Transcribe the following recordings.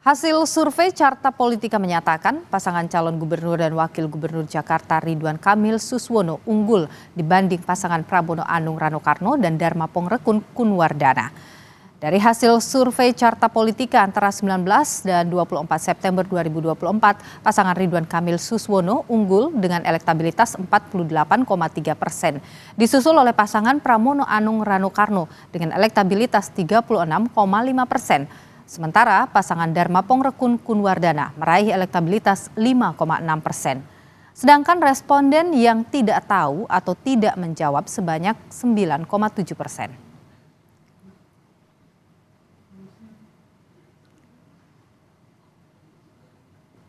Hasil survei Carta Politika menyatakan pasangan calon gubernur dan wakil gubernur Jakarta Ridwan Kamil Suswono unggul dibanding pasangan Pramono Anung Rano Karno dan Dharma Pongrekun Kunwardana. Dari hasil survei Carta Politika antara 19 dan 24 September 2024, pasangan Ridwan Kamil Suswono unggul dengan elektabilitas 48,3%. Disusul oleh pasangan Pramono Anung Rano Karno dengan elektabilitas 36,5%. Sementara pasangan Dharma Pongrekun Kunwardana meraih elektabilitas 5,6%. Sedangkan responden yang tidak tahu atau tidak menjawab sebanyak 9,7%.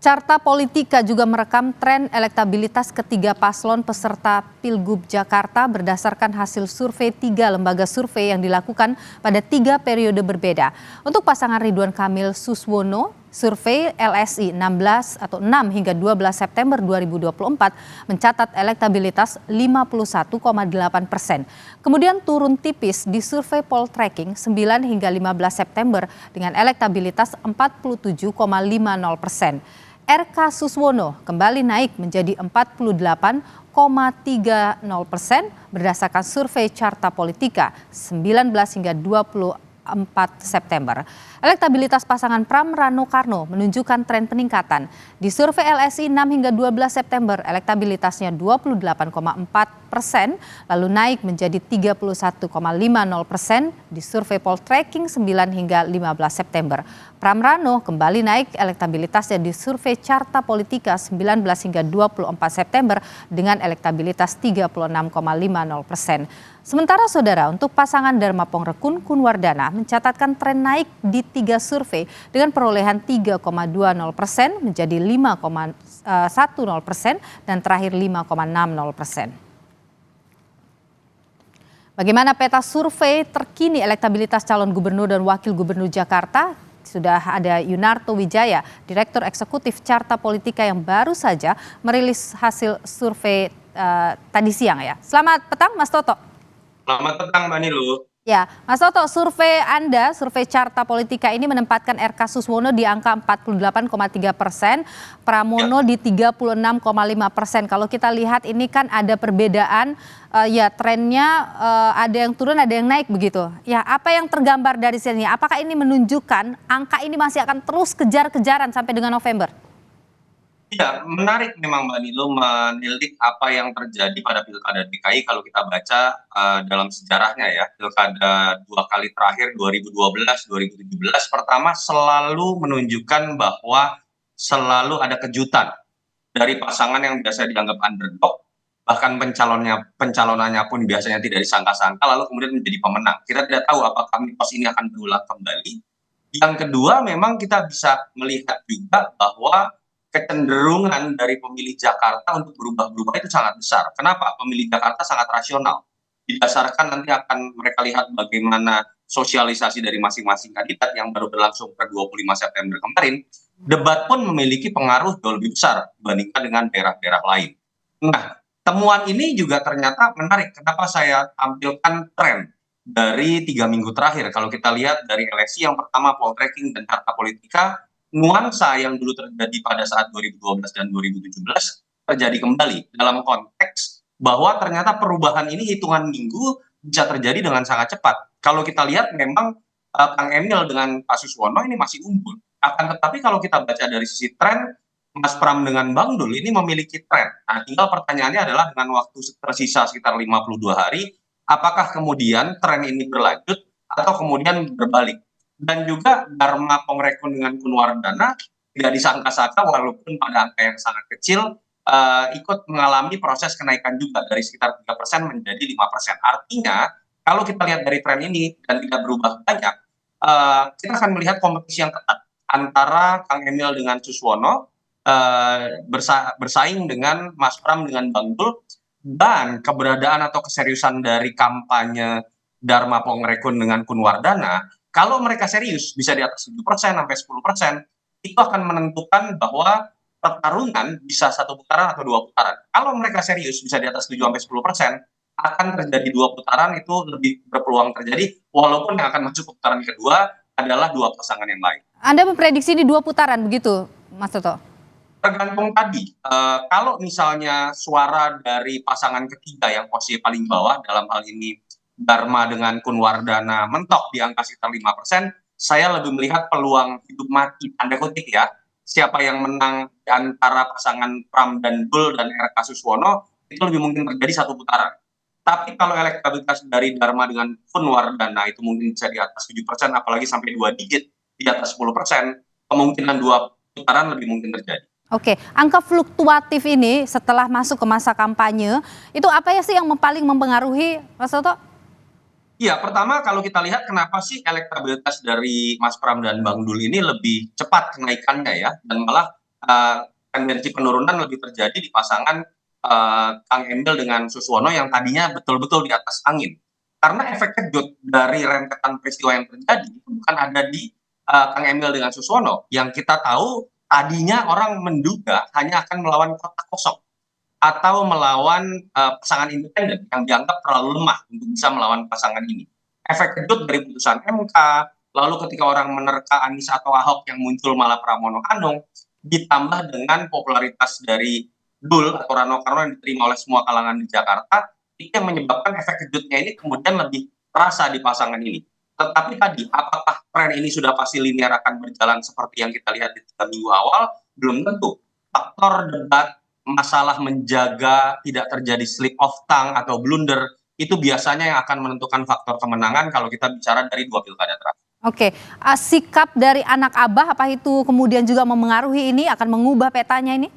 Carta Politika juga merekam tren elektabilitas ketiga paslon peserta Pilgub Jakarta berdasarkan hasil survei 3 lembaga survei yang dilakukan pada 3 periode berbeda. Untuk pasangan Ridwan Kamil Suswono, survei LSI 6 hingga 12 September 2024 mencatat elektabilitas 51,8%. Kemudian turun tipis di survei Poltreking 9 hingga 15 September dengan elektabilitas 47,50%. RK Suswono kembali naik menjadi 48,30% berdasarkan survei Carta Politika 19 hingga 24 September. Elektabilitas pasangan Pram Rano Karno menunjukkan tren peningkatan. Di survei LSI 6 hingga 12 September, elektabilitasnya 28,4%, lalu naik menjadi 31,50% di survei Poltreking 9 hingga 15 September. Pram Rano kembali naik elektabilitasnya di survei Carta Politika 19 hingga 24 September dengan elektabilitas 36,50%. Sementara saudara, untuk pasangan Dharma Pongrekun Kunwardana mencatatkan tren naik di 3 survei dengan perolehan 3,20% menjadi 5,10% dan terakhir 5,60%. Bagaimana peta survei terkini elektabilitas calon gubernur dan wakil gubernur Jakarta? Sudah ada Yunarto Wijaya, Direktur Eksekutif Carta Politika yang baru saja merilis hasil survei tadi siang ya. Selamat petang Mas Toto. Selamat petang Mbak Nilu. Ya, Mas Toto, survei Anda, survei Carta Politika ini menempatkan RK Suswono di angka 48,3%, Pramono di 36,5%. Kalau kita lihat ini kan ada perbedaan, ya trennya ada yang turun, ada yang naik begitu. Ya, apa yang tergambar dari sini? Apakah ini menunjukkan angka ini masih akan terus kejar-kejaran sampai dengan November? Ya, menarik memang Mbak Nilu menilik apa yang terjadi pada Pilkada DKI kalau kita baca dalam sejarahnya ya. Pilkada 2 kali terakhir 2012, 2017 pertama selalu menunjukkan bahwa selalu ada kejutan dari pasangan yang biasa dianggap underdog, bahkan pencalonannya pun biasanya tidak disangka-sangka lalu kemudian menjadi pemenang. Kita tidak tahu apakah mitos ini akan berulang kembali. Yang kedua memang kita bisa melihat juga bahwa kecenderungan dari pemilih Jakarta untuk berubah-berubah itu sangat besar. Kenapa? Pemilih Jakarta sangat rasional. Didasarkan nanti akan mereka lihat bagaimana sosialisasi dari masing-masing kandidat yang baru berlangsung per 25 September kemarin. Debat pun memiliki pengaruh jauh lebih besar dibandingkan dengan daerah-daerah lain. Nah, temuan ini juga ternyata menarik. Kenapa saya tampilkan tren dari 3 minggu terakhir? Kalau kita lihat dari LSI yang pertama, Poltreking dan Carta Politika, nuansa yang dulu terjadi pada saat 2012 dan 2017 terjadi kembali dalam konteks bahwa ternyata perubahan ini hitungan minggu bisa terjadi dengan sangat cepat. Kalau kita lihat memang Kang Emil dengan Pak Suswono ini masih unggul. Akan tetapi kalau kita baca dari sisi tren, Mas Pram dengan Bang Dul ini memiliki tren. Nah, tinggal pertanyaannya adalah dengan waktu tersisa sekitar 52 hari, apakah kemudian tren ini berlanjut atau kemudian berbalik? Dan juga Dharma Pongrekun dengan Kunwardana tidak disangka-sangka walaupun pada angka yang sangat kecil ikut mengalami proses kenaikan juga dari sekitar 3% menjadi 5%. Artinya kalau kita lihat dari tren ini dan tidak berubah banyak, kita akan melihat kompetisi yang ketat antara Kang Emil dengan Suswono, bersaing dengan Mas Pram dengan Bang Dul, dan keberadaan atau keseriusan dari kampanye Dharma Pongrekun dengan Kunwardana. Kalau mereka serius bisa di atas 7% sampai 10%, itu akan menentukan bahwa pertarungan bisa 1 putaran atau 2 putaran. Kalau mereka serius bisa di atas 7 sampai 10%, akan terjadi 2 putaran itu lebih berpeluang terjadi, walaupun yang akan masuk ke putaran kedua adalah dua pasangan yang lain. Anda memprediksi di 2 putaran begitu, Mas Toto? Tergantung tadi, kalau misalnya suara dari pasangan ketiga yang posisi paling bawah, dalam hal ini Dharma dengan Kunwardana mentok di angka sekitar 5%, saya lebih melihat peluang hidup mati, tanda kutip ya, siapa yang menang di antara pasangan Pram dan Dul dan RK Suswono, itu lebih mungkin terjadi 1 putaran. Tapi kalau elektabilitas dari Dharma dengan Kunwardana itu mungkin bisa di atas 7%, apalagi sampai 2 digit, di atas 10%, kemungkinan 2 putaran lebih mungkin terjadi. Oke, angka fluktuatif ini setelah masuk ke masa kampanye, itu apa ya sih yang paling mempengaruhi, Mas Toto? Iya, pertama kalau kita lihat kenapa sih elektabilitas dari Mas Pram dan Bang Dul ini lebih cepat kenaikannya ya, dan malah tendensi penurunan lebih terjadi di pasangan Kang Emil dengan Suswono yang tadinya betul-betul di atas angin. Karena efek kejut dari rentetan peristiwa yang terjadi itu bukan ada di Kang Emil dengan Suswono, yang kita tahu tadinya orang menduga hanya akan melawan kotak kosong atau melawan pasangan independen yang dianggap terlalu lemah untuk bisa melawan pasangan ini. Efek kejut dari putusan MK, lalu ketika orang menerka Anies atau Ahok yang muncul malah Pramono Anung, ditambah dengan popularitas dari Dul atau Rano Karno yang diterima oleh semua kalangan di Jakarta, itu yang menyebabkan efek kejutnya ini kemudian lebih terasa di pasangan ini. Tetapi tadi, apakah tren ini sudah pasti linear akan berjalan seperti yang kita lihat di 3 minggu awal? Belum tentu. Faktor debat, masalah menjaga tidak terjadi slip of tongue atau blunder, itu biasanya yang akan menentukan faktor kemenangan kalau kita bicara dari 2 pilkada terakhir. Oke, sikap dari anak abah apa itu kemudian juga memengaruhi ini, akan mengubah petanya ini?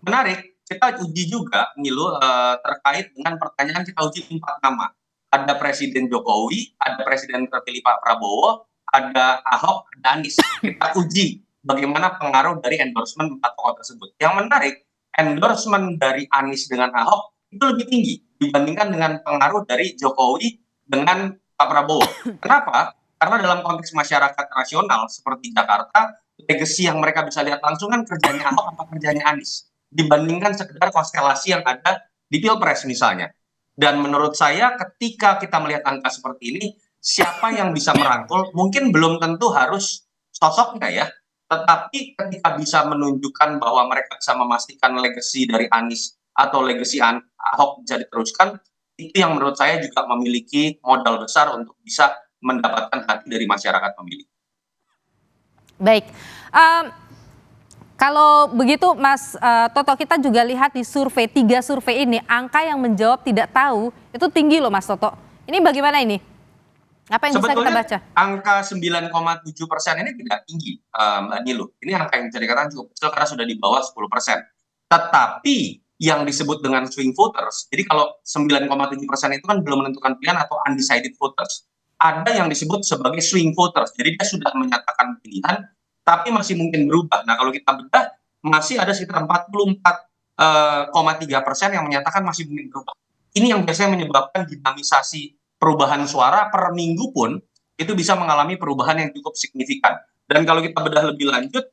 Menarik, kita uji juga, Nilu, terkait dengan pertanyaan kita uji 4 nama. Ada Presiden Jokowi, ada Presiden terpilih Pak Prabowo, ada Ahok, ada Anies. Kita uji bagaimana pengaruh dari endorsement 4 tokoh tersebut. Yang menarik, endorsement dari Anies dengan Ahok itu lebih tinggi dibandingkan dengan pengaruh dari Jokowi dengan Pak Prabowo. Kenapa? Karena dalam konteks masyarakat rasional seperti Jakarta, legacy yang mereka bisa lihat langsung kan kerjanya Ahok apa kerjanya Anies, dibandingkan sekedar konstelasi yang ada di Pilpres misalnya. Dan menurut saya ketika kita melihat angka seperti ini, siapa yang bisa merangkul, mungkin belum tentu harus sosoknya ya, tetapi ketika bisa menunjukkan bahwa mereka bisa memastikan legacy dari Anies atau legacy Ahok bisa diteruskan, itu yang menurut saya juga memiliki modal besar untuk bisa mendapatkan hati dari masyarakat pemilih. Baik, kalau begitu Mas Toto, kita juga lihat di survei, 3 survei ini, angka yang menjawab tidak tahu itu tinggi loh Mas Toto. Ini bagaimana ini? Apa yang bisa kita baca? Angka 9,7% ini tidak tinggi, Mbak Nilu. Ini angka yang bisa dikatakan cukup kecil karena sudah di bawah 10%. Tetapi yang disebut dengan swing voters, jadi kalau 9,7% itu kan belum menentukan pilihan atau undecided voters. Ada yang disebut sebagai swing voters, jadi dia sudah menyatakan pilihan, tapi masih mungkin berubah. Nah kalau kita bedah, masih ada sekitar 44,3% yang menyatakan masih mungkin berubah. Ini yang biasanya menyebabkan dinamisasi perubahan suara per minggu pun itu bisa mengalami perubahan yang cukup signifikan. Dan kalau kita bedah lebih lanjut,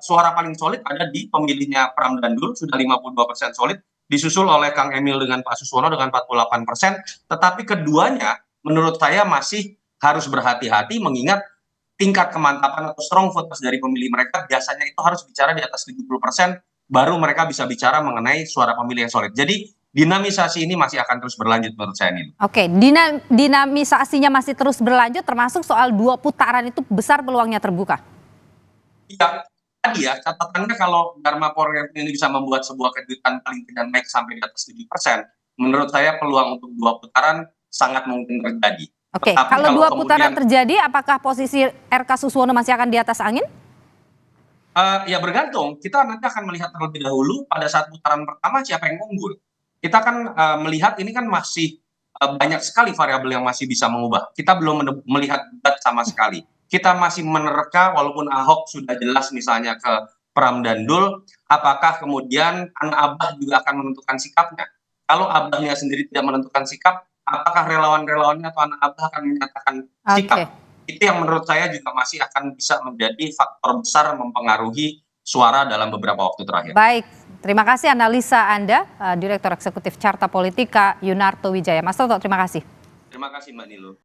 suara paling solid ada di pemilihnya Pram dan Dul, sudah 52% solid, disusul oleh Kang Emil dengan Pak Suswono dengan 48%, tetapi keduanya menurut saya masih harus berhati-hati mengingat tingkat kemantapan atau strong voters dari pemilih mereka biasanya itu harus bicara di atas 70%, baru mereka bisa bicara mengenai suara pemilih yang solid. Jadi dinamisasi ini masih akan terus berlanjut menurut saya ini. Oke, dinamisasinya masih terus berlanjut, termasuk soal 2 putaran itu besar peluangnya terbuka. Iya, tadi ya catatannya kalau Dharma Power ini bisa membuat sebuah kejutan paling tidak naik sampai di atas 7%, menurut saya peluang untuk 2 putaran sangat mungkin terjadi. Oke, kalau 2 putaran terjadi, apakah posisi RK Suswono masih akan di atas angin? Ya bergantung, kita nanti akan melihat terlebih dahulu pada saat putaran pertama siapa yang unggul. Kita kan melihat ini kan masih banyak sekali variabel yang masih bisa mengubah. Kita belum melihat debat sama sekali. Kita masih menerka walaupun Ahok sudah jelas misalnya ke Pram dan Dul, apakah kemudian anak abah juga akan menentukan sikapnya. Kalau abahnya sendiri tidak menentukan sikap, apakah relawan-relawannya atau anak abah akan menyatakan sikap? Itu yang menurut saya juga masih akan bisa menjadi faktor besar mempengaruhi suara dalam beberapa waktu terakhir. Baik, terima kasih analisa Anda, Direktur Eksekutif Carta Politika Yunarto Wijaya. Mas Toto, terima kasih. Terima kasih Mbak Nilu.